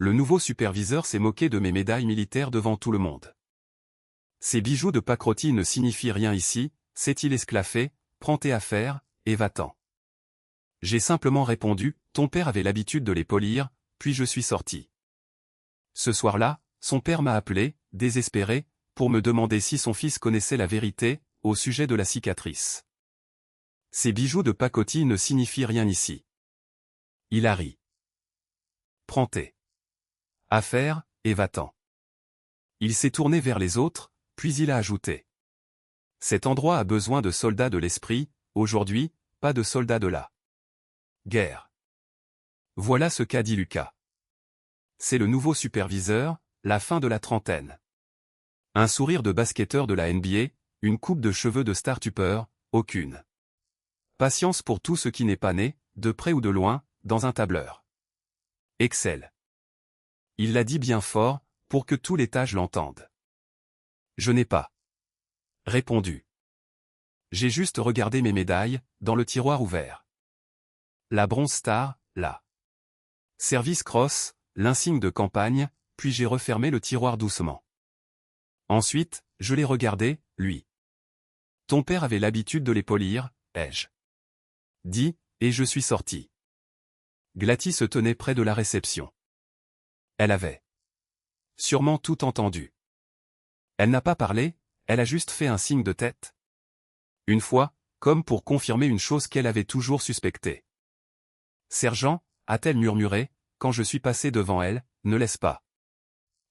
le nouveau superviseur s'est moqué de mes médailles militaires devant tout le monde. Ces bijoux de pacotille ne signifient rien ici, s'est-il esclaffé, prends tes affaires, et va-t'en. J'ai simplement répondu, ton père avait l'habitude de les polir, puis je suis sorti. Ce soir-là, son père m'a appelé, désespéré, pour me demander si son fils connaissait la vérité, au sujet de la cicatrice. Ces bijoux de pacotille ne signifient rien ici. Il a ri. Prends tes affaires, et va-t'en. Il s'est tourné vers les autres, puis il a ajouté. Cet endroit a besoin de soldats de l'esprit, aujourd'hui, pas de soldats de la guerre. Voilà ce qu'a dit Lucas. C'est le nouveau superviseur, la fin de la trentaine. Un sourire de basketteur de la NBA, une coupe de cheveux de star-tupper, aucune patience pour tout ce qui n'est pas né, de près ou de loin, dans un tableur Excel. Il l'a dit bien fort, pour que tout l'étage l'entende. Je n'ai pas répondu. J'ai juste regardé mes médailles, dans le tiroir ouvert. La Bronze Star, la Service Cross, l'insigne de campagne, puis j'ai refermé le tiroir doucement. Ensuite, je l'ai regardé, lui. Ton père avait l'habitude de les polir, ai-je dit, et je suis sorti. Gladys se tenait près de la réception. Elle avait sûrement tout entendu. Elle n'a pas parlé, elle a juste fait un signe de tête. Une fois, comme pour confirmer une chose qu'elle avait toujours suspectée. Sergent, a-t-elle murmuré, quand je suis passé devant elle, ne laisse pas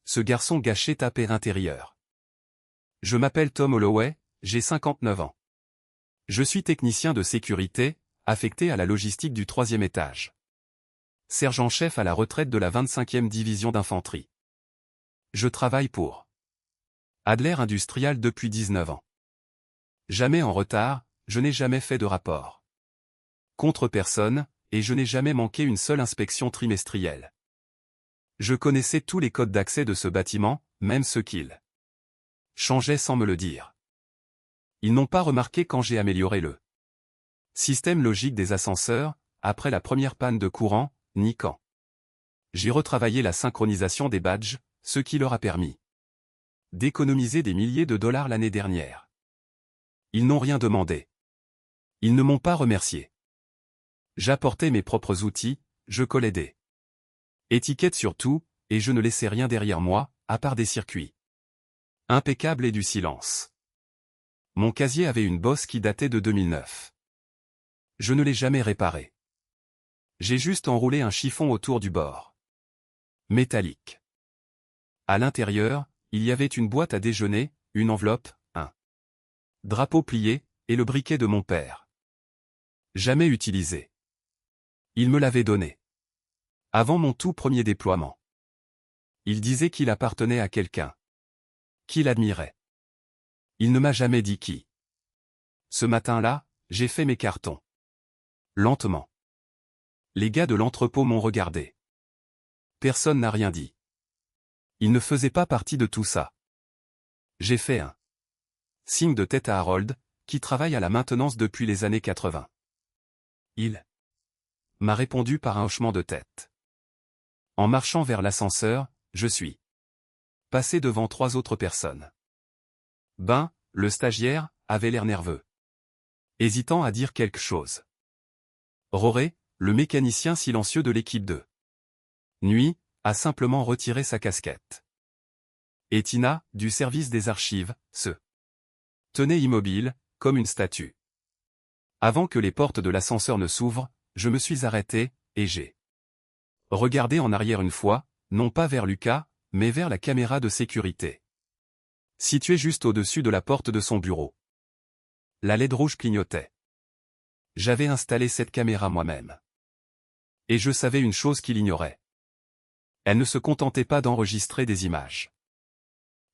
ce garçon gâcher ta paix intérieure. Je m'appelle Tom Holloway, j'ai 59 ans. Je suis technicien de sécurité, affecté à la logistique du 3e étage. Sergent-chef à la retraite de la 25e division d'infanterie. Je travaille pour Adler Industrial depuis 19 ans. Jamais en retard, je n'ai jamais fait de rapport contre personne, et je n'ai jamais manqué une seule inspection trimestrielle. Je connaissais tous les codes d'accès de ce bâtiment, même ceux qu'ils changeaient sans me le dire. Ils n'ont pas remarqué quand j'ai amélioré le système logique des ascenseurs, après la première panne de courant, ni quand j'ai retravaillé la synchronisation des badges, ce qui leur a permis d'économiser des milliers de dollars l'année dernière. Ils n'ont rien demandé. Ils ne m'ont pas remercié. J'apportais mes propres outils, je collais des étiquettes sur tout, et je ne laissais rien derrière moi, à part des circuits impeccables et du silence. Mon casier avait une bosse qui datait de 2009. Je ne l'ai jamais réparée. J'ai juste enroulé un chiffon autour du bord métallique. À l'intérieur, il y avait une boîte à déjeuner, une enveloppe, un drapeau plié, et le briquet de mon père. Jamais utilisé. Il me l'avait donné avant mon tout premier déploiement. Il disait qu'il appartenait à quelqu'un qu'il admirait. Il ne m'a jamais dit qui. Ce matin-là, j'ai fait mes cartons. Lentement. Les gars de l'entrepôt m'ont regardé. Personne n'a rien dit. Il ne faisait pas partie de tout ça. J'ai fait un signe de tête à Harold, qui travaille à la maintenance depuis les années 80. Il m'a répondu par un hochement de tête. En marchant vers l'ascenseur, je suis passé devant 3 autres personnes. Ben, le stagiaire, avait l'air nerveux, hésitant à dire quelque chose. Roré, le mécanicien silencieux de l'équipe de nuit, a simplement retiré sa casquette. Et Tina, du service des archives, se tenait immobile, comme une statue. Avant que les portes de l'ascenseur ne s'ouvrent, je me suis arrêté, et j'ai regardé en arrière une fois, non pas vers Lucas, mais vers la caméra de sécurité, située juste au-dessus de la porte de son bureau. La LED rouge clignotait. J'avais installé cette caméra moi-même. Et je savais une chose qu'il ignorait. Elle ne se contentait pas d'enregistrer des images.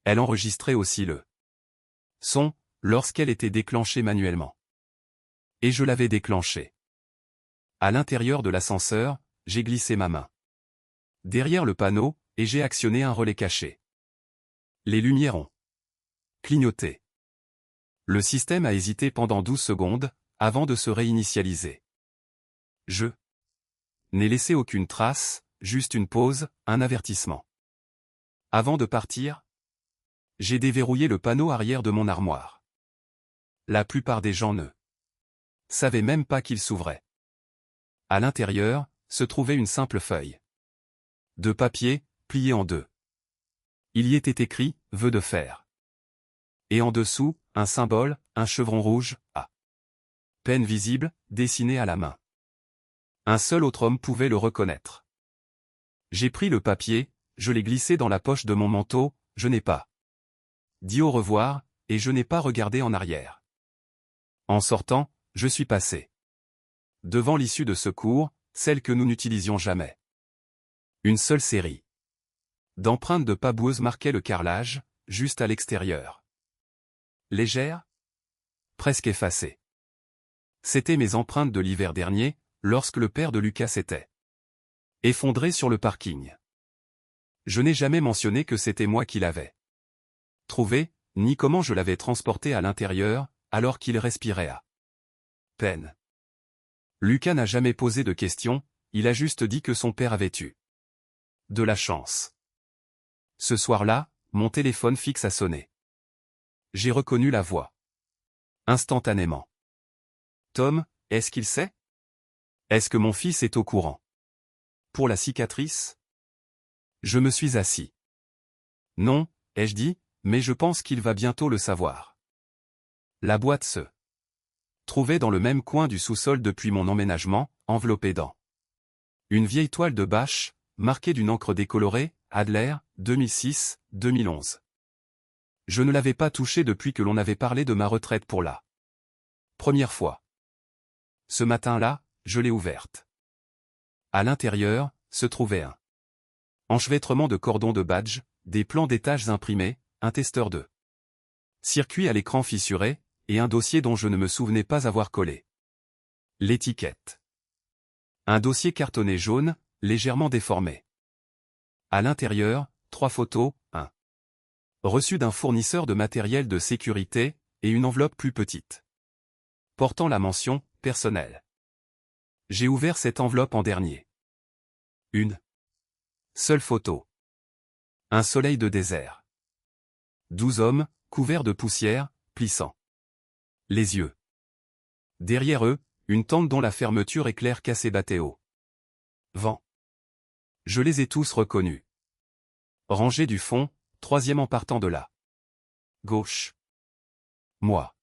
Elle enregistrait aussi le son, lorsqu'elle était déclenchée manuellement. Et je l'avais déclenchée. À l'intérieur de l'ascenseur, j'ai glissé ma main derrière le panneau, et j'ai actionné un relais caché. Les lumières ont clignoté. Le système a hésité pendant 12 secondes, avant de se réinitialiser. Je n'ai laissé aucune trace, juste une pause, un avertissement. Avant de partir, j'ai déverrouillé le panneau arrière de mon armoire. La plupart des gens ne savaient même pas qu'il s'ouvrait. À l'intérieur, se trouvait une simple feuille de papier, pliée en deux. Il y était écrit « Vœu de fer ». Et en dessous, un symbole, un chevron rouge, à peine visible, dessiné à la main. Un seul autre homme pouvait le reconnaître. J'ai pris le papier, je l'ai glissé dans la poche de mon manteau, je n'ai pas dit au revoir, et je n'ai pas regardé en arrière. En sortant, je suis passé devant l'issue de secours, celle que nous n'utilisions jamais. Une seule série d'empreintes de pas boueuses marquait le carrelage, juste à l'extérieur. Légères, presque effacées. C'étaient mes empreintes de l'hiver dernier, lorsque le père de Lucas s'était effondré sur le parking. Je n'ai jamais mentionné que c'était moi qui l'avais trouvé, ni comment je l'avais transporté à l'intérieur, alors qu'il respirait à peine. Lucas n'a jamais posé de questions, il a juste dit que son père avait eu de la chance. Ce soir-là, mon téléphone fixe a sonné. J'ai reconnu la voix. Instantanément. Tom, est-ce qu'il sait? Est-ce que mon fils est au courant? Pour la cicatrice? Je me suis assis. Non, ai-je dit, mais je pense qu'il va bientôt le savoir. La boîte se trouvait dans le même coin du sous-sol depuis mon emménagement, enveloppée dans une vieille toile de bâche, marquée d'une encre décolorée, Adler, 2006-2011. Je ne l'avais pas touchée depuis que l'on avait parlé de ma retraite pour la première fois. Ce matin-là, je l'ai ouverte. À l'intérieur, se trouvait un enchevêtrement de cordons de badge, des plans d'étages imprimés, un testeur de circuit à l'écran fissuré, et un dossier dont je ne me souvenais pas avoir collé l'étiquette. Un dossier cartonné jaune, légèrement déformé. À l'intérieur, 3 photos, un reçu d'un fournisseur de matériel de sécurité, et une enveloppe plus petite, portant la mention « personnel ». J'ai ouvert cette enveloppe en dernier. Une seule photo. Un soleil de désert. 12 hommes, couverts de poussière, plissant les yeux. Derrière eux, une tente dont la fermeture éclair cassée battait au vent. Je les ai tous reconnus. Rangé du fond, 3e en partant de la gauche. Moi.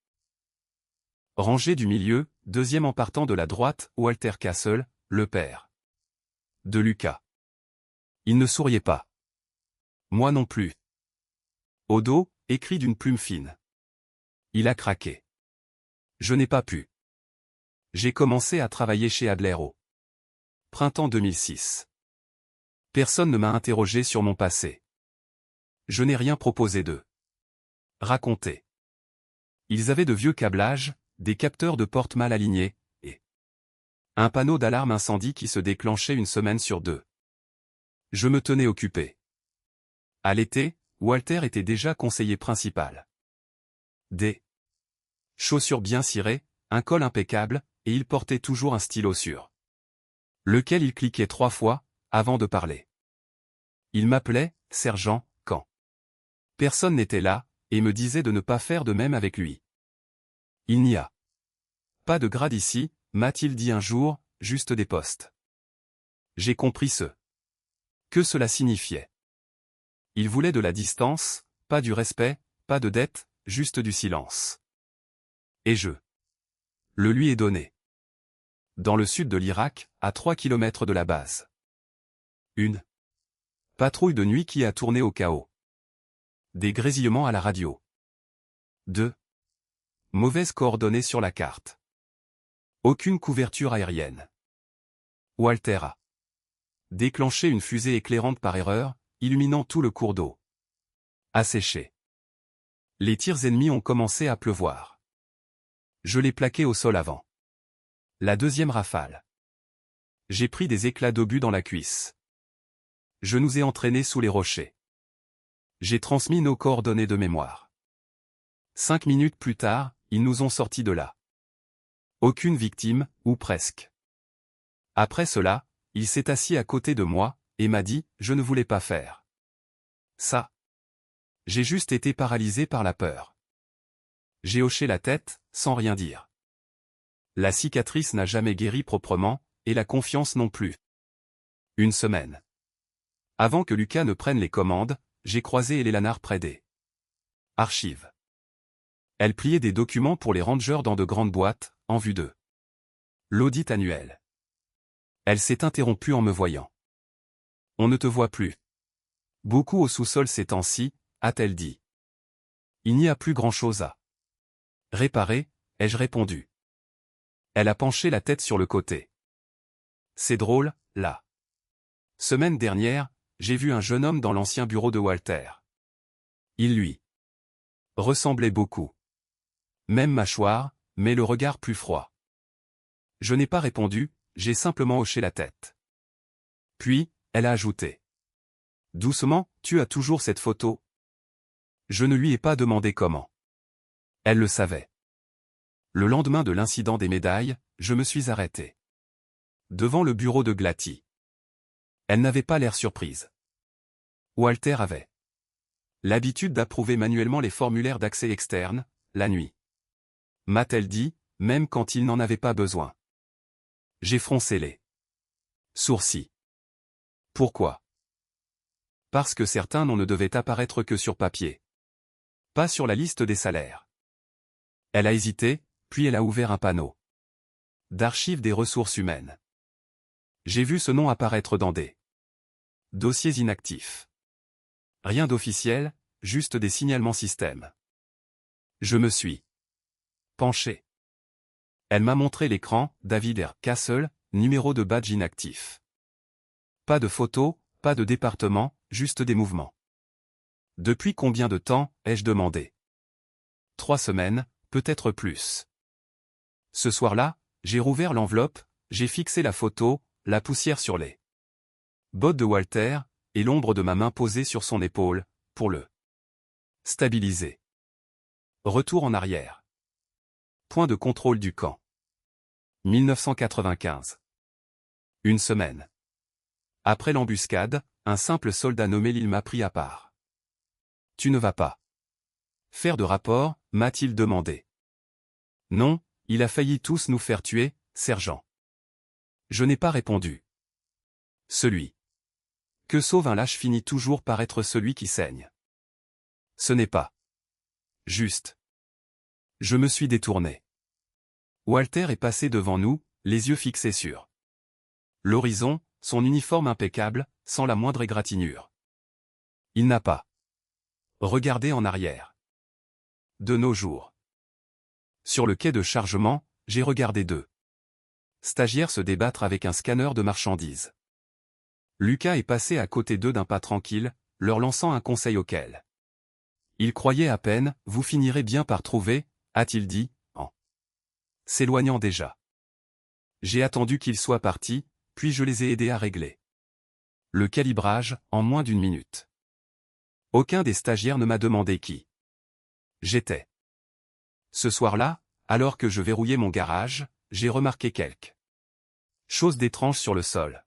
Rangé du milieu, 2e en partant de la droite, Walter Castle, le père de Lucas. Il ne souriait pas. Moi non plus. Au dos, écrit d'une plume fine. Il a craqué. Je n'ai pas pu. J'ai commencé à travailler chez Adler au printemps 2006. Personne ne m'a interrogé sur mon passé. Je n'ai rien proposé d'eux. Raconter. Ils avaient de vieux câblages, des capteurs de porte mal alignés, et un panneau d'alarme incendie qui se déclenchait une semaine sur 2. Je me tenais occupé. À l'été, Walter était déjà conseiller principal. Des chaussures bien cirées, un col impeccable, et il portait toujours un stylo sur lequel il cliquait 3 fois, avant de parler. Il m'appelait « sergent » quand personne n'était là, et me disait de ne pas faire de même avec lui. Il n'y a pas de grade ici, m'a-t-il dit un jour, juste des postes. J'ai compris que cela signifiait. Il voulait de la distance, pas du respect, pas de dette, juste du silence. Et je le lui ai donné. Dans le sud de l'Irak, à 3 km de la base. Une patrouille de nuit qui a tourné au chaos. Des grésillements à la radio. 2. Mauvaises coordonnées sur la carte. Aucune couverture aérienne. Walter a déclenché une fusée éclairante par erreur, illuminant tout le cours d'eau. Asséché. Les tirs ennemis ont commencé à pleuvoir. Je l'ai plaqué au sol avant. La 2e rafale. J'ai pris des éclats d'obus dans la cuisse. Je nous ai entraînés sous les rochers. J'ai transmis nos coordonnées de mémoire. 5 minutes plus tard, ils nous ont sortis de là. Aucune victime, ou presque. Après cela, il s'est assis à côté de moi, et m'a dit « Je ne voulais pas faire ça. J'ai juste été paralysé par la peur. » J'ai hoché la tête, sans rien dire. La cicatrice n'a jamais guéri proprement, et la confiance non plus. Une semaine. Avant que Lucas ne prenne les commandes, j'ai croisé Eleanor près des archives. Elle pliait des documents pour les rangers dans de grandes boîtes, en vue de l'audit annuel. Elle s'est interrompue en me voyant. « On ne te voit plus beaucoup au sous-sol ces temps-ci », a-t-elle dit. « Il n'y a plus grand-chose à réparer », ai-je répondu. Elle a penché la tête sur le côté. « C'est drôle, la semaine dernière, j'ai vu un jeune homme dans l'ancien bureau de Walter. Il lui ressemblait beaucoup. Même mâchoire, mais le regard plus froid. » Je n'ai pas répondu, j'ai simplement hoché la tête. Puis, elle a ajouté. « Doucement, tu as toujours cette photo ?» Je ne lui ai pas demandé comment. Elle le savait. Le lendemain de l'incident des médailles, je me suis arrêté devant le bureau de Glatty. Elle n'avait pas l'air surprise. Walter avait l'habitude d'approuver manuellement les formulaires d'accès externe, la nuit. M'a-t-elle dit, même quand il n'en avait pas besoin. J'ai froncé les sourcils. Pourquoi? Parce que certains noms ne devaient apparaître que sur papier. Pas sur la liste des salaires. Elle a hésité, puis elle a ouvert un panneau d'archives des ressources humaines. J'ai vu ce nom apparaître dans des dossiers inactifs. Rien d'officiel, juste des signalements système. Je me suis penché. Elle m'a montré l'écran, David R. Castle, numéro de badge inactif. Pas de photo, pas de département, juste des mouvements. Depuis combien de temps, ai-je demandé? 3 semaines, peut-être plus. Ce soir-là, j'ai rouvert l'enveloppe, j'ai fixé la photo, la poussière sur les bottes de Walter, et l'ombre de ma main posée sur son épaule, pour le stabiliser. Retour en arrière. Point de contrôle du camp. 1995. Une semaine. Après l'embuscade, un simple soldat nommé Lil m'a pris à part. « Tu ne vas pas faire de rapport ?» m'a-t-il demandé. « Non, il a failli tous nous faire tuer, sergent. » Je n'ai pas répondu. Celui que sauve un lâche finit toujours par être celui qui saigne. Ce n'est pas juste. Je me suis détourné. Walter est passé devant nous, les yeux fixés sur l'horizon, son uniforme impeccable, sans la moindre égratignure. Il n'a pas regardé en arrière. De nos jours. Sur le quai de chargement, j'ai regardé 2 stagiaires se débattre avec un scannner de marchandises. Lucas est passé à côté d'eux d'un pas tranquille, leur lançant un conseil auquel il croyait à peine. « Vous finirez bien par trouver, » a-t-il dit, en s'éloignant déjà. J'ai attendu qu'ils soient partis, puis je les ai aidés à régler le calibrage, en moins d'1 minute. Aucun des stagiaires ne m'a demandé qui j'étais. Ce soir-là, alors que je verrouillais mon garage, j'ai remarqué quelque chose d'étrange sur le sol.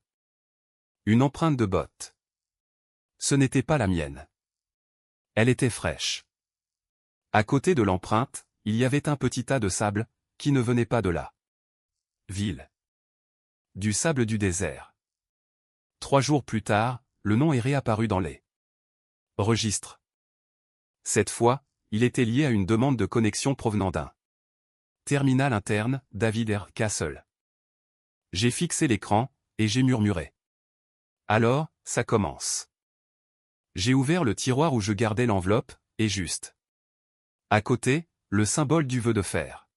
Une empreinte de botte. Ce n'était pas la mienne. Elle était fraîche. À côté de l'empreinte, il y avait un petit tas de sable, qui ne venait pas de la ville. Du sable du désert. 3 jours plus tard, le nom est réapparu dans les registres. Cette fois, il était lié à une demande de connexion provenant d'un terminal interne, David R. Castle. J'ai fixé l'écran, et j'ai murmuré. Alors, ça commence. J'ai ouvert le tiroir où je gardais l'enveloppe, et juste à côté, le symbole du vœu de fer.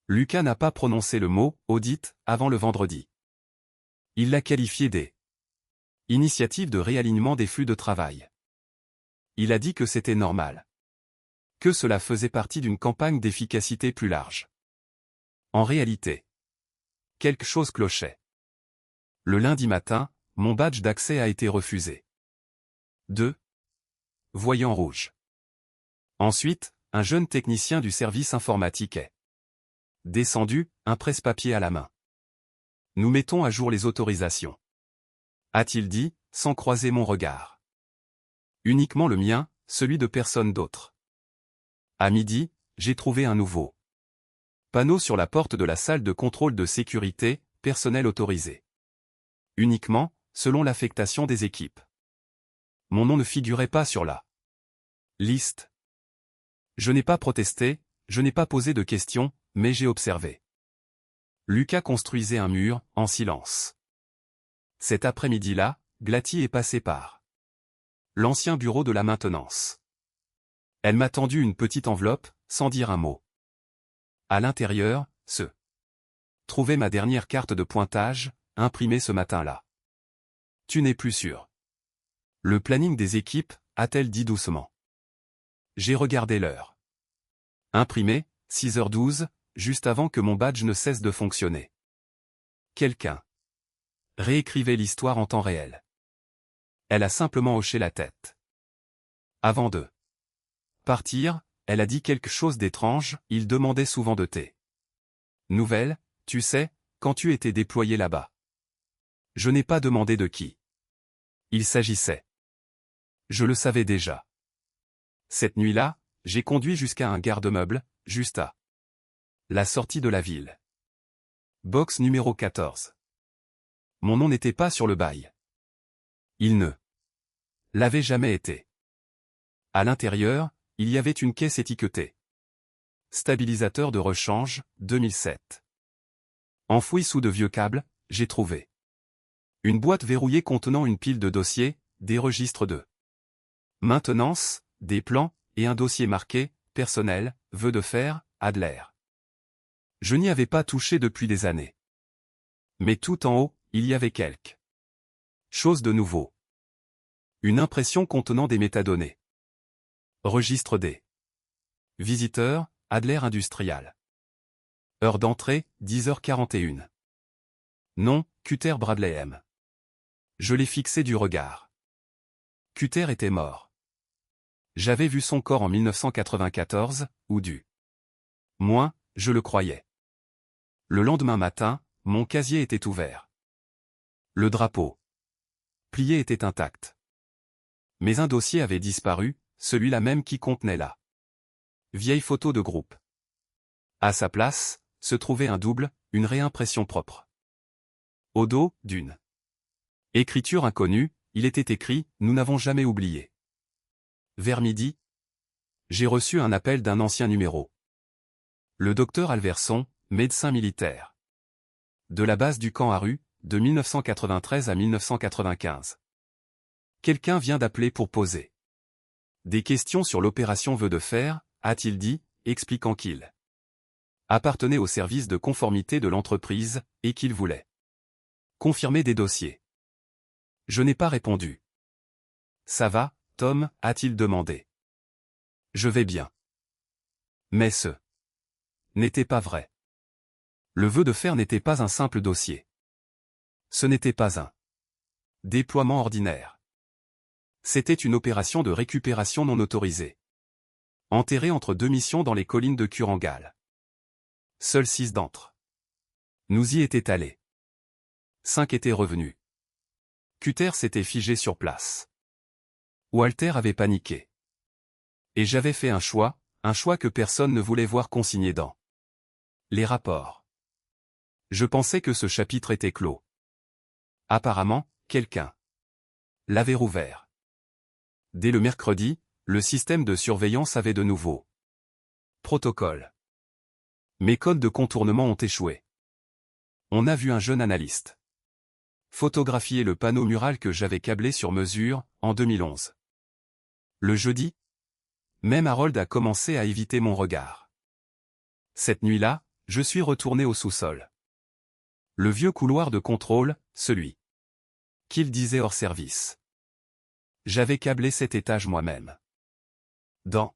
Lucas n'a pas prononcé le mot « audit » avant le vendredi. Il l'a qualifié des initiatives de réalignement des flux de travail. Il a dit que c'était normal. Que cela faisait partie d'une campagne d'efficacité plus large. En réalité, quelque chose clochait. Le lundi matin, mon badge d'accès a été refusé. 2. Voyant rouge. Ensuite, un jeune technicien du service informatique est descendu, un presse-papier à la main. Nous mettons à jour les autorisations. a-t-il dit, sans croiser mon regard. Uniquement le mien, celui de personne d'autre. À midi, j'ai trouvé un nouveau panneau sur la porte de la salle de contrôle de sécurité, personnel autorisé. Uniquement, selon l'affectation des équipes. Mon nom ne figurait pas sur la liste. Je n'ai pas protesté, je n'ai pas posé de questions, mais j'ai observé. Lucas construisait un mur, en silence. Cet après-midi-là, Glatty est passé par l'ancien bureau de la maintenance. Elle m'a tendu une petite enveloppe, sans dire un mot. À l'intérieur, se trouvait ma dernière carte de pointage, imprimée ce matin-là. Tu n'es plus sûr. Le planning des équipes, a-t-elle dit doucement. J'ai regardé l'heure. Imprimé, 6h12, juste avant que mon badge ne cesse de fonctionner. Quelqu'un réécrivait l'histoire en temps réel. Elle a simplement hoché la tête. Avant de partir, elle a dit quelque chose d'étrange, il demandait souvent de tes nouvelles, tu sais, quand tu étais déployé là-bas. Je n'ai pas demandé de qui il s'agissait. Je le savais déjà. Cette nuit-là, j'ai conduit jusqu'à un garde-meuble, juste à la sortie de la ville. Box numéro 14. Mon nom n'était pas sur le bail. Il ne l'avait jamais été. À l'intérieur, il y avait une caisse étiquetée. Stabilisateur de rechange, 2007. Enfoui sous de vieux câbles, j'ai trouvé une boîte verrouillée contenant une pile de dossiers, des registres de maintenance, des plans, et un dossier marqué « Personnel, vœux de fer, Adler ». Je n'y avais pas touché depuis des années. Mais tout en haut, il y avait quelque chose de nouveau. Une impression contenant des métadonnées. Registre des visiteurs, Adler Industrial. Heure d'entrée, 10h41. Nom, Cutter Bradley M. Je l'ai fixé du regard. Cutter était mort. J'avais vu son corps en 1994, ou du moins, je le croyais. Le lendemain matin, mon casier était ouvert. Le drapeau plié était intact. Mais un dossier avait disparu, celui-là même qui contenait la vieille photo de groupe. À sa place, se trouvait un double, une réimpression propre. Au dos, d'une écriture inconnue, il était écrit « Nous n'avons jamais oublié ». Vers midi, j'ai reçu un appel d'un ancien numéro. Le docteur Alverson, médecin militaire. De la base du camp Aru, de 1993 à 1995. Quelqu'un vient d'appeler pour poser des questions sur l'opération Vœux de fer, a-t-il dit, expliquant qu'il appartenait au service de conformité de l'entreprise, et qu'il voulait confirmer des dossiers. Je n'ai pas répondu. Ça va, Tom, a-t-il demandé. Je vais bien. Mais ce n'était pas vrai. Le vœu de fer n'était pas un simple dossier. Ce n'était pas un déploiement ordinaire. C'était une opération de récupération non autorisée. Enterrée entre deux missions dans les collines de Kurangal. Seuls 6 d'entre nous y étaient allés. 5 étaient revenus. Cutter s'était figé sur place. Walter avait paniqué. Et j'avais fait un choix que personne ne voulait voir consigné dans les rapports. Je pensais que ce chapitre était clos. Apparemment, quelqu'un l'avait rouvert. Dès le mercredi, le système de surveillance avait de nouveaux protocoles. Mes codes de contournement ont échoué. On a vu un jeune analyste photographier le panneau mural que j'avais câblé sur mesure, en 2011. Le jeudi, même Harold a commencé à éviter mon regard. Cette nuit-là, je suis retourné au sous-sol. Le vieux couloir de contrôle, celui qu'il disait hors service. J'avais câblé cet étage moi-même. Dans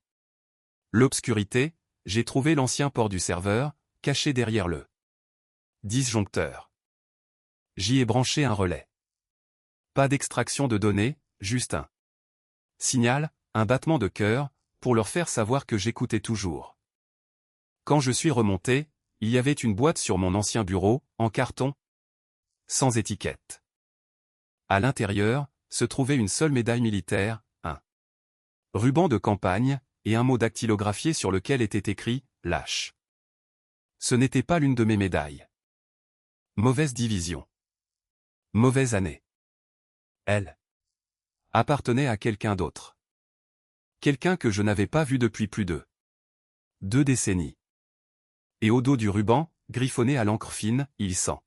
l'obscurité, j'ai trouvé l'ancien port du serveur, caché derrière le disjoncteur. J'y ai branché un relais. Pas d'extraction de données, juste un signal, un battement de cœur, pour leur faire savoir que j'écoutais toujours. Quand je suis remonté, il y avait une boîte sur mon ancien bureau, en carton, sans étiquette. À l'intérieur, se trouvait une seule médaille militaire, un ruban de campagne, et un mot dactylographié sur lequel était écrit « Lâche ». Ce n'était pas l'une de mes médailles. Mauvaise division. Mauvaise année. Elle appartenait à quelqu'un d'autre. Quelqu'un que je n'avais pas vu depuis plus de 2 décennies. Et au dos du ruban, griffonné à l'encre fine, il s'en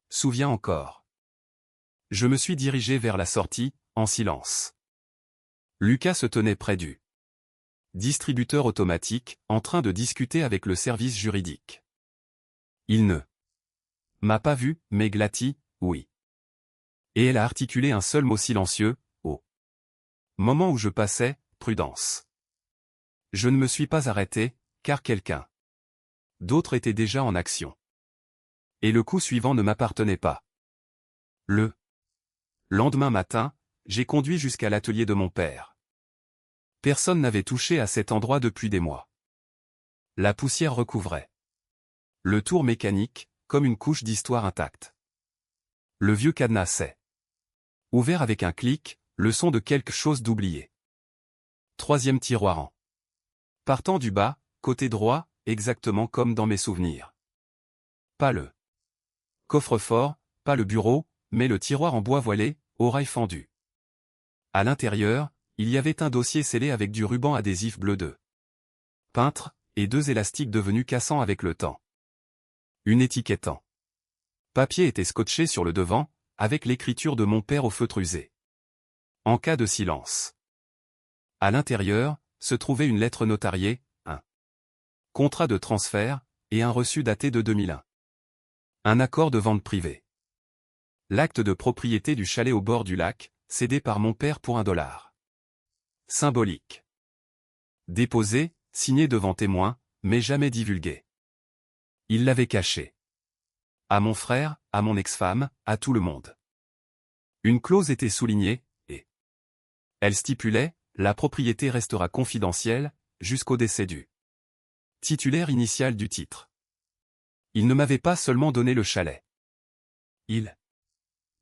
souvient encore. Je me suis dirigé vers la sortie, en silence. Lucas se tenait près du distributeur automatique, en train de discuter avec le service juridique. Il ne m'a pas vu, mais Glatty, oui. Et elle a articulé un seul mot silencieux, au moment où je passais, prudence. Je ne me suis pas arrêté, car quelqu'un d'autre était déjà en action. Et le coup suivant ne m'appartenait pas. Le lendemain matin, j'ai conduit jusqu'à l'atelier de mon père. Personne n'avait touché à cet endroit depuis des mois. La poussière recouvrait le tour mécanique, comme une couche d'histoire intacte. Le vieux cadenas s'est ouvert avec un clic, le son de quelque chose d'oublié. 3e tiroir en partant du bas, côté droit, exactement comme dans mes souvenirs. Pas le coffre-fort, pas le bureau, mais le tiroir en bois voilé, aux rails fendus. À l'intérieur, il y avait un dossier scellé avec du ruban adhésif bleu de peintre, et 2 élastiques devenus cassants avec le temps. Une étiquette en papier était scotchée sur le devant, avec l'écriture de mon père au feutre usé. En cas de silence. À l'intérieur, se trouvait une lettre notariée, un contrat de transfert, et un reçu daté de 2001. Un accord de vente privée. L'acte de propriété du chalet au bord du lac, cédé par mon père pour $1. Symbolique. Déposé, signé devant témoin, mais jamais divulgué. Il l'avait caché. À mon frère, à mon ex-femme, à tout le monde. Une clause était soulignée, et elle stipulait, la propriété restera confidentielle, jusqu'au décès du titulaire initial du titre. Il ne m'avait pas seulement donné le chalet. Il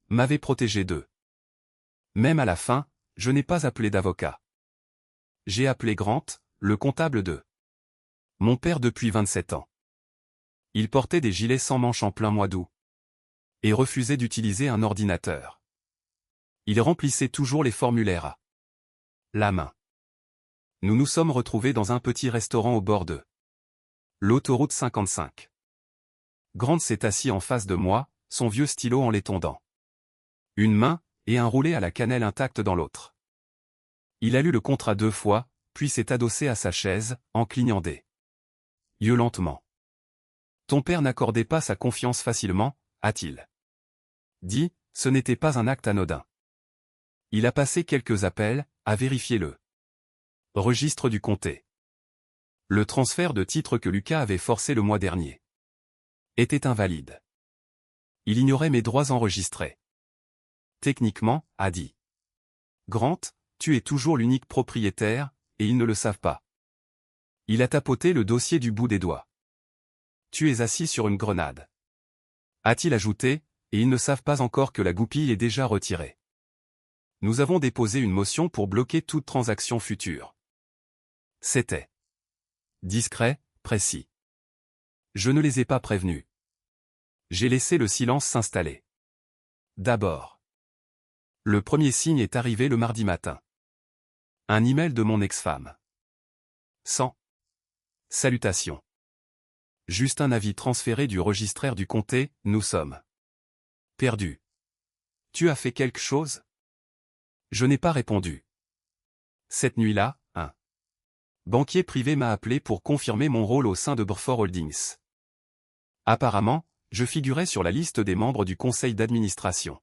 m'avait protégé d'eux. Même à la fin, je n'ai pas appelé d'avocat. J'ai appelé Grant, le comptable de mon père depuis 27 ans. Il portait des gilets sans manches en plein mois d'août. Et refusait d'utiliser un ordinateur. Il remplissait toujours les formulaires à la main. Nous nous sommes retrouvés dans un petit restaurant au bord de l'autoroute 55. Grant s'est assis en face de moi, son vieux stylo en l'étendant. Une main, et un roulé à la cannelle intact dans l'autre. Il a lu le contrat 2 fois, puis s'est adossé à sa chaise, en clignant des yeux lentement. Ton père n'accordait pas sa confiance facilement, a-t-il dit, ce n'était pas un acte anodin. Il a passé quelques appels, à vérifier le registre du comté. Le transfert de titre que Lucas avait forcé le mois dernier était invalide. Il ignorait mes droits enregistrés. Techniquement, a dit Grant, tu es toujours l'unique propriétaire, et ils ne le savent pas. Il a tapoté le dossier du bout des doigts. Tu es assis sur une grenade. A-t-il ajouté, et ils ne savent pas encore que la goupille est déjà retirée. Nous avons déposé une motion pour bloquer toute transaction future. C'était discret, précis. Je ne les ai pas prévenus. J'ai laissé le silence s'installer. D'abord. Le premier signe est arrivé le mardi matin. Un email de mon ex-femme. Sans salutation. Juste un avis transféré du registraire du comté, nous sommes perdus. Tu as fait quelque chose? Je n'ai pas répondu. Cette nuit-là, un banquier privé m'a appelé pour confirmer mon rôle au sein de Burford Holdings. Apparemment, je figurais sur la liste des membres du conseil d'administration.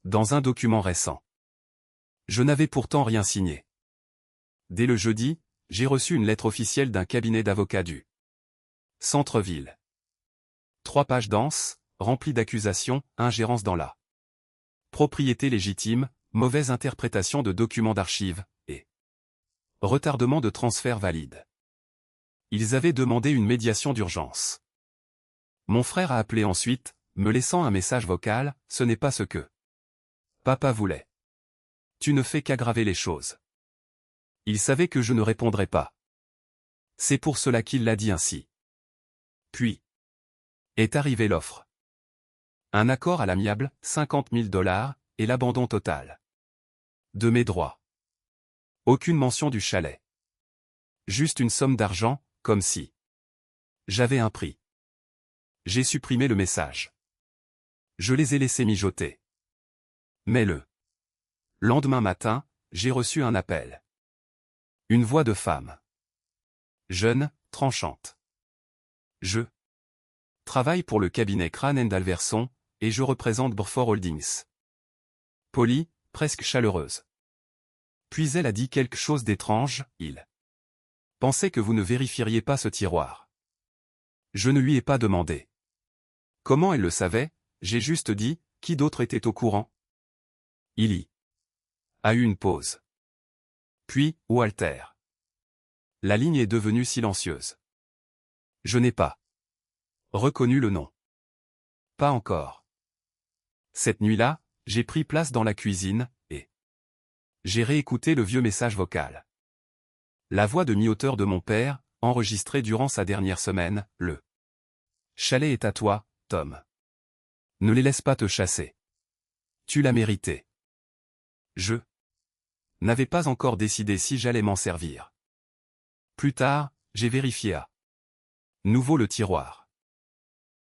Dans un document récent. Je n'avais pourtant rien signé. Dès le jeudi, j'ai reçu une lettre officielle d'un cabinet d'avocats du centre-ville. 3 pages denses, remplies d'accusations, ingérence dans la propriété légitime, mauvaise interprétation de documents d'archives, et retardement de transfert valide. Ils avaient demandé une médiation d'urgence. Mon frère a appelé ensuite, me laissant un message vocal, ce n'est pas ce que Papa voulait. Tu ne fais qu'aggraver les choses. Il savait que je ne répondrais pas. C'est pour cela qu'il l'a dit ainsi. Puis est arrivée l'offre. Un accord à l'amiable, $50 000, et l'abandon total de mes droits. Aucune mention du chalet. Juste une somme d'argent, comme si j'avais un prix. J'ai supprimé le message. Je les ai laissés mijoter. Mais le lendemain matin, j'ai reçu un appel. Une voix de femme. Jeune, tranchante. Je travaille pour le cabinet Crane & Alverson, et je représente Burford Holdings. Polie, presque chaleureuse. Puis elle a dit quelque chose d'étrange, il pensait que vous ne vérifieriez pas ce tiroir. Je ne lui ai pas demandé. Comment elle le savait, j'ai juste dit, qui d'autre était au courant? Il y a eu une pause. Puis, Walter. La ligne est devenue silencieuse. Je n'ai pas reconnu le nom. Pas encore. Cette nuit-là, j'ai pris place dans la cuisine, et j'ai réécouté le vieux message vocal. La voix de mi-hauteur de mon père, enregistrée durant sa dernière semaine, le chalet est à toi, Tom. Ne les laisse pas te chasser. Tu l'as mérité. Je n'avais pas encore décidé si j'allais m'en servir. Plus tard, j'ai vérifié à nouveau le tiroir.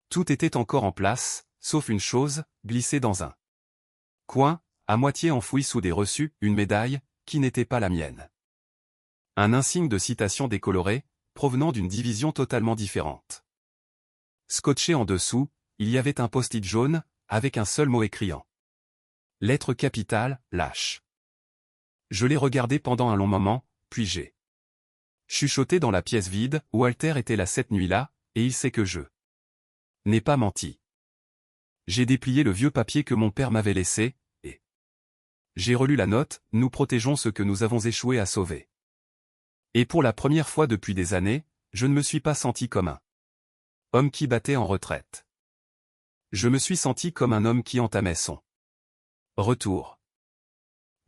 Tout était encore en place, sauf une chose, glissée dans un coin, à moitié enfouie sous des reçus, une médaille, qui n'était pas la mienne. Un insigne de citation décoloré, provenant d'une division totalement différente. Scotché en dessous, il y avait un post-it jaune, avec un seul mot écrit en lettres capitales, lâche. Je l'ai regardé pendant un long moment, puis j'ai chuchoté dans la pièce vide, où Walter était là cette nuit-là, et il sait que je n'ai pas menti. J'ai déplié le vieux papier que mon père m'avait laissé, et j'ai relu la note, nous protégeons ce que nous avons échoué à sauver. Et pour la première fois depuis des années, je ne me suis pas senti comme un homme qui battait en retraite. Je me suis senti comme un homme qui entamait son retour.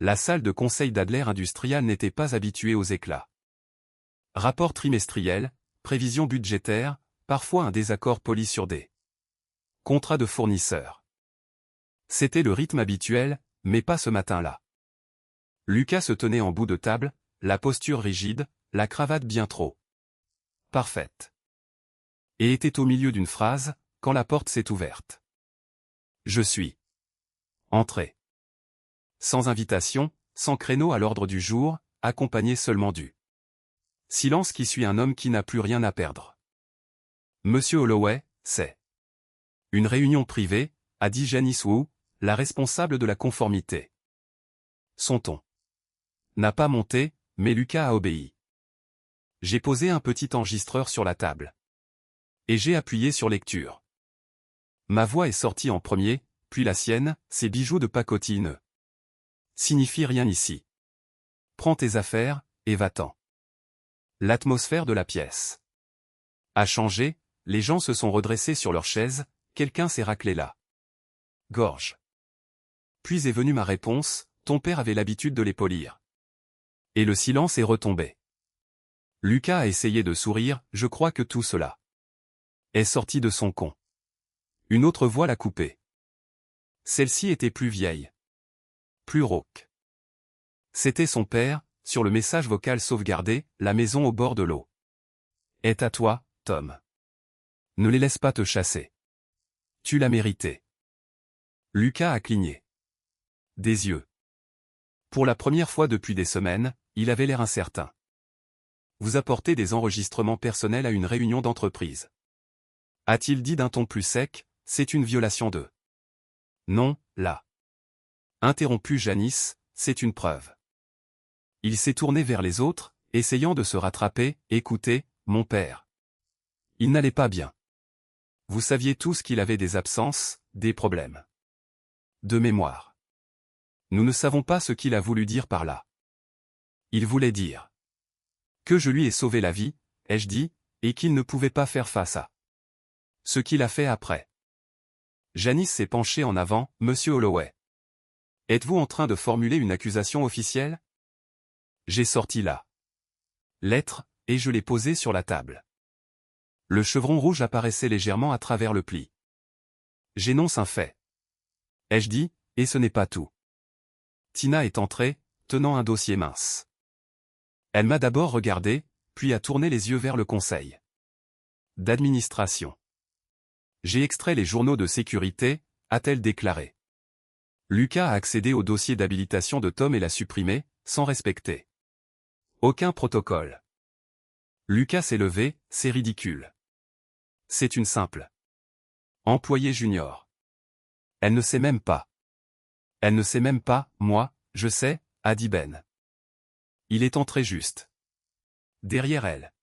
La salle de conseil d'Adler Industrial n'était pas habituée aux éclats. Rapport trimestriel, prévision budgétaire, parfois un désaccord poli sur des contrats de fournisseurs. C'était le rythme habituel, mais pas ce matin-là. Lucas se tenait en bout de table, la posture rigide, la cravate bien trop parfaite. Et était au milieu d'une phrase, quand la porte s'est ouverte. Je suis entré. Sans invitation, sans créneau à l'ordre du jour, accompagné seulement du silence qui suit un homme qui n'a plus rien à perdre. Monsieur Holloway, c'est une réunion privée, a dit Janice Wu, la responsable de la conformité. Son ton n'a pas monté, mais Lucas a obéi. J'ai posé un petit enregistreur sur la table. Et j'ai appuyé sur lecture. Ma voix est sortie en premier, puis la sienne, ces bijoux de pacotille signifie rien ici. Prends tes affaires, et va-t'en. L'atmosphère de la pièce a changé, les gens se sont redressés sur leurs chaises, quelqu'un s'est raclé la gorge. Puis est venue ma réponse, ton père avait l'habitude de les polir. Et le silence est retombé. Lucas a essayé de sourire, je crois que tout cela est sorti de son con. Une autre voix l'a coupé. Celle-ci était plus vieille. Plus rauque. C'était son père, sur le message vocal sauvegardé, la maison au bord de l'eau. Est à toi, Tom. Ne les laisse pas te chasser. Tu l'as mérité. Lucas a cligné des yeux. Pour la première fois depuis des semaines, il avait l'air incertain. Vous apportez des enregistrements personnels à une réunion d'entreprise. A-t-il dit d'un ton plus sec, c'est une violation de. Non, là. Interrompu Janice, c'est une preuve. Il s'est tourné vers les autres, essayant de se rattraper, écoutez, mon père. Il n'allait pas bien. Vous saviez tous qu'il avait des absences, des problèmes de mémoire. Nous ne savons pas ce qu'il a voulu dire par là. Il voulait dire que je lui ai sauvé la vie, ai-je dit, et qu'il ne pouvait pas faire face à ce qu'il a fait après. Janice s'est penchée en avant, Monsieur Holloway. Êtes-vous en train de formuler une accusation officielle? J'ai sorti la lettre, et je l'ai posée sur la table. Le chevron rouge apparaissait légèrement à travers le pli. J'énonce un fait. Ai-je dit, et ce n'est pas tout. Tina est entrée, tenant un dossier mince. Elle m'a d'abord regardé, puis a tourné les yeux vers le conseil d'administration. J'ai extrait les journaux de sécurité, a-t-elle déclaré. Lucas a accédé au dossier d'habilitation de Tom et l'a supprimé, sans respecter aucun protocole. Lucas s'est levé, c'est ridicule. C'est une simple employée junior. Elle ne sait même pas. Elle ne sait même pas, moi, je sais, a dit Ben. Il est entré juste derrière elle.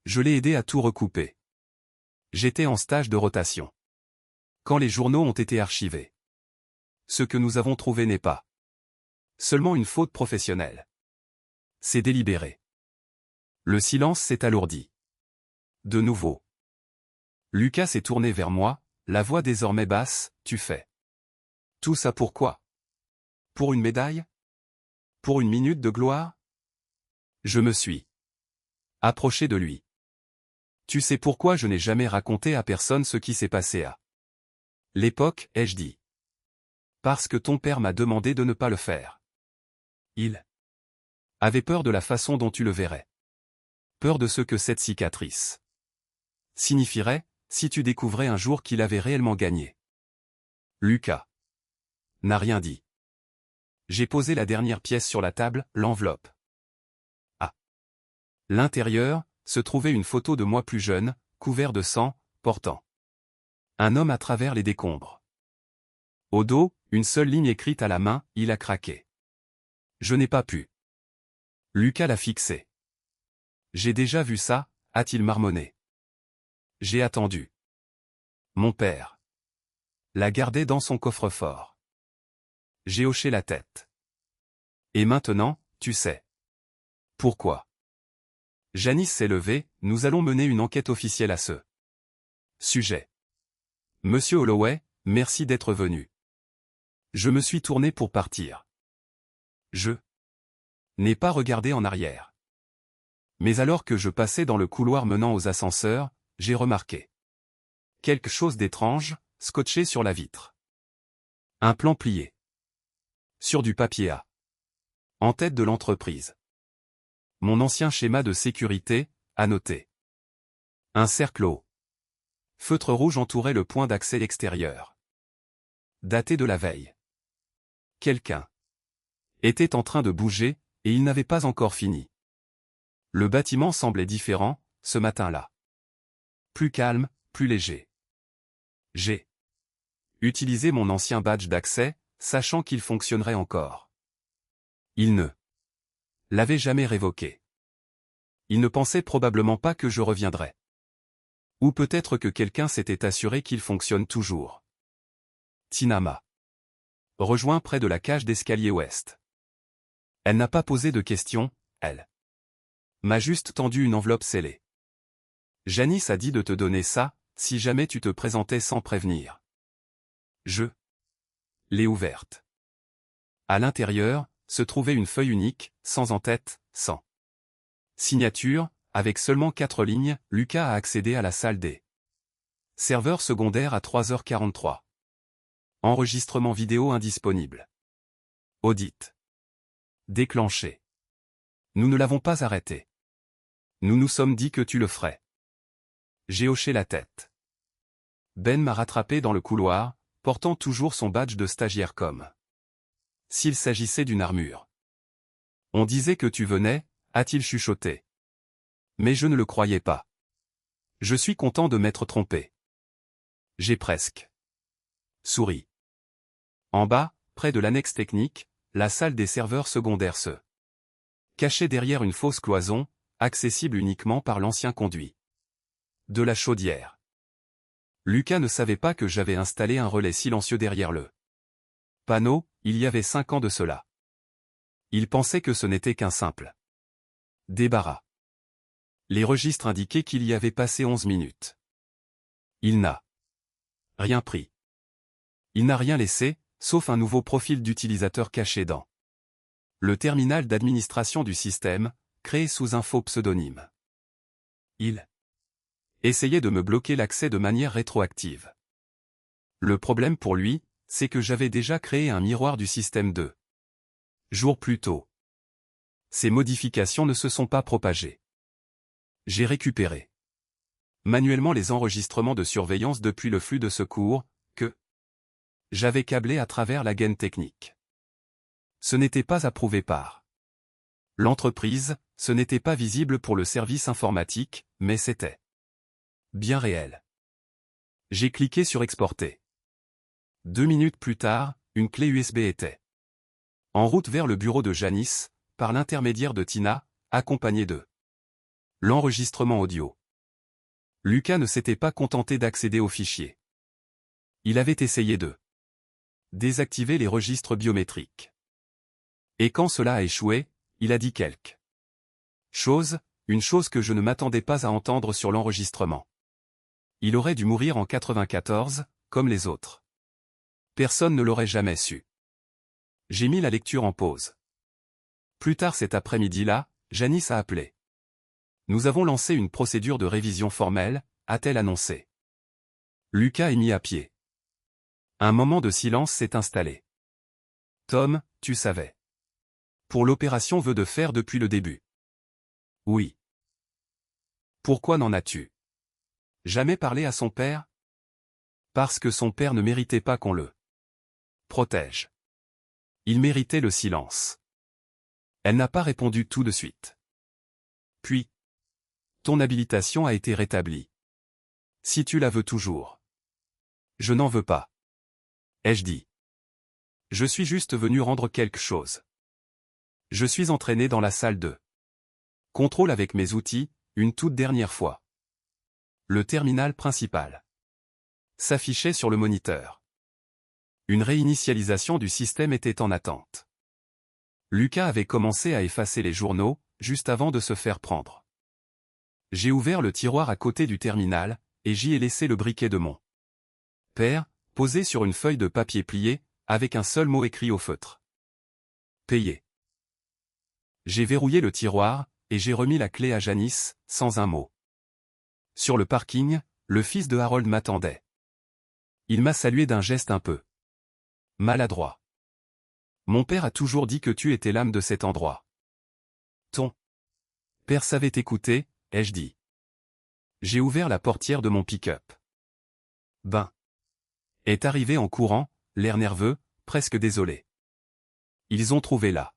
Je l'ai aidé à tout recouper. J'étais en stage de rotation. Quand les journaux ont été archivés. Ce que nous avons trouvé n'est pas seulement une faute professionnelle. C'est délibéré. Le silence s'est alourdi. De nouveau. Lucas s'est tourné vers moi, la voix désormais basse, tu fais. Tout ça pourquoi? Pour une médaille? Pour une minute de gloire? Je me suis approché de lui. Tu sais pourquoi je n'ai jamais raconté à personne ce qui s'est passé à l'époque, ai-je dit. Parce que ton père m'a demandé de ne pas le faire. Il avait peur de la façon dont tu le verrais. Peur de ce que cette cicatrice signifierait, si tu découvrais un jour qu'il avait réellement gagné. Lucas n'a rien dit. J'ai posé la dernière pièce sur la table, l'enveloppe. À l'intérieur, se trouvait une photo de moi plus jeune, couvert de sang, portant un homme à travers les décombres. Au dos, une seule ligne écrite à la main, il a craqué. Je n'ai pas pu. Lucas l'a fixé. J'ai déjà vu ça, a-t-il marmonné. J'ai attendu. Mon père l'a gardé dans son coffre-fort. J'ai hoché la tête. Et maintenant, tu sais. Pourquoi? Janice s'est levée, nous allons mener une enquête officielle à ce sujet. Monsieur Holloway, merci d'être venu. Je me suis tourné pour partir. Je n'ai pas regardé en arrière. Mais alors que je passais dans le couloir menant aux ascenseurs, j'ai remarqué quelque chose d'étrange, scotché sur la vitre. Un plan plié. Sur du papier A. En tête de l'entreprise. Mon ancien schéma de sécurité, annoté. Un cercle au feutre rouge entourait le point d'accès extérieur. Daté de la veille. Quelqu'un était en train de bouger, et il n'avait pas encore fini. Le bâtiment semblait différent, ce matin-là. Plus calme, plus léger. J'ai utilisé mon ancien badge d'accès, sachant qu'il fonctionnerait encore. Il ne l'avait jamais révoqué. Il ne pensait probablement pas que je reviendrais. Ou peut-être que quelqu'un s'était assuré qu'il fonctionne toujours. Tina m'a rejoint près de la cage d'escalier ouest. Elle n'a pas posé de questions, elle m'a juste tendu une enveloppe scellée. Janice a dit de te donner ça, si jamais tu te présentais sans prévenir. Je l'ai ouverte. À l'intérieur, se trouvait une feuille unique, sans en-tête, sans signature, avec seulement 4 lignes. Lucas a accédé à la salle des serveurs secondaires à 3h43. Enregistrement vidéo indisponible. Audit déclenché. Nous ne l'avons pas arrêté. Nous nous sommes dit que tu le ferais. J'ai hoché la tête. Ben m'a rattrapé dans le couloir, portant toujours son badge de stagiaire comme s'il s'agissait d'une armure. On disait que tu venais, a-t-il chuchoté. Mais je ne le croyais pas. Je suis content de m'être trompé. J'ai presque souri. En bas, près de l'annexe technique, la salle des serveurs secondaires se cachait derrière une fausse cloison, accessible uniquement par l'ancien conduit de la chaudière. Lucas ne savait pas que j'avais installé un relais silencieux derrière le panneau, il y avait 5 ans de cela. Il pensait que ce n'était qu'un simple débarras. Les registres indiquaient qu'il y avait passé 11 minutes. Il n'a rien pris. Il n'a rien laissé, sauf un nouveau profil d'utilisateur caché dans le terminal d'administration du système, créé sous un faux pseudonyme. Il essayait de me bloquer l'accès de manière rétroactive. Le problème pour lui, c'est que j'avais déjà créé un miroir du système 2 jours plus tôt. Ces modifications ne se sont pas propagées. J'ai récupéré manuellement les enregistrements de surveillance depuis le flux de secours, que j'avais câblé à travers la gaine technique. Ce n'était pas approuvé par l'entreprise, ce n'était pas visible pour le service informatique, mais c'était bien réel. J'ai cliqué sur Exporter. 2 minutes plus tard, une clé USB était en route vers le bureau de Janice, par l'intermédiaire de Tina, accompagnée de l'enregistrement audio. Lucas ne s'était pas contenté d'accéder au fichier. Il avait essayé de désactiver les registres biométriques. Et quand cela a échoué, il a dit quelque chose, une chose que je ne m'attendais pas à entendre sur l'enregistrement. Il aurait dû mourir en 94, comme les autres. Personne ne l'aurait jamais su. J'ai mis la lecture en pause. Plus tard cet après-midi-là, Janice a appelé. Nous avons lancé une procédure de révision formelle, a-t-elle annoncé. Lucas est mis à pied. Un moment de silence s'est installé. Tom, tu savais. Pour l'opération veut de faire depuis le début. Oui. Pourquoi n'en as-tu jamais parlé à son père? Parce que son père ne méritait pas qu'on le protège. Il méritait le silence. Elle n'a pas répondu tout de suite. Puis, ton habilitation a été rétablie. Si tu la veux toujours. Je n'en veux pas. Ai-je dit. Je suis juste venu rendre quelque chose. Je suis entraîné dans la salle de contrôle avec mes outils, une toute dernière fois. Le terminal principal s'affichait sur le moniteur. Une réinitialisation du système était en attente. Lucas avait commencé à effacer les journaux, juste avant de se faire prendre. J'ai ouvert le tiroir à côté du terminal, et j'y ai laissé le briquet de mon père, posé sur une feuille de papier plié, avec un seul mot écrit au feutre. Payé. J'ai verrouillé le tiroir, et j'ai remis la clé à Janice, sans un mot. Sur le parking, le fils de Harold m'attendait. Il m'a salué d'un geste un peu maladroit. Mon père a toujours dit que tu étais l'âme de cet endroit. Ton père savait t'écouter, ai-je dit. J'ai ouvert la portière de mon pick-up. Ben. Est arrivé en courant, l'air nerveux, presque désolé. Ils ont trouvé la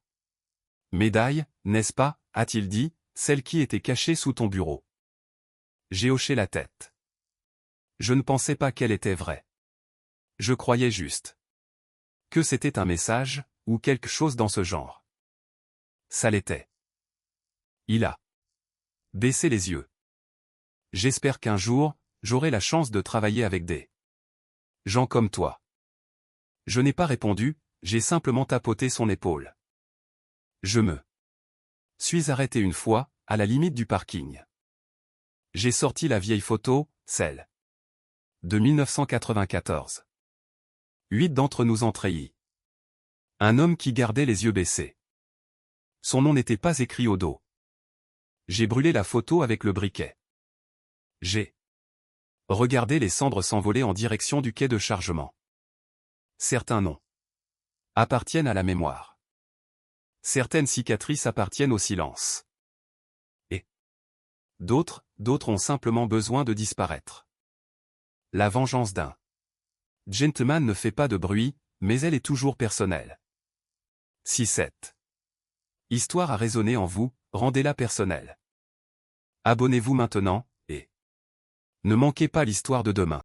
médaille, n'est-ce pas, a-t-il dit, celle qui était cachée sous ton bureau. J'ai hoché la tête. Je ne pensais pas qu'elle était vraie. Je croyais juste que c'était un message, ou quelque chose dans ce genre. Ça l'était. Il a baissé les yeux. J'espère qu'un jour, j'aurai la chance de travailler avec des gens comme toi. Je n'ai pas répondu, j'ai simplement tapoté son épaule. Je me suis arrêté une fois, à la limite du parking. J'ai sorti la vieille photo, celle de 1994. 8 d'entre nous en treillis. Un homme qui gardait les yeux baissés. Son nom n'était pas écrit au dos. J'ai brûlé la photo avec le briquet. J'ai regardé les cendres s'envoler en direction du quai de chargement. Certains noms appartiennent à la mémoire. Certaines cicatrices appartiennent au silence. Et d'autres ont simplement besoin de disparaître. La vengeance d'un gentleman ne fait pas de bruit, mais elle est toujours personnelle. Si cette histoire a résonné en vous, rendez-la personnelle. Abonnez-vous maintenant, et ne manquez pas l'histoire de demain.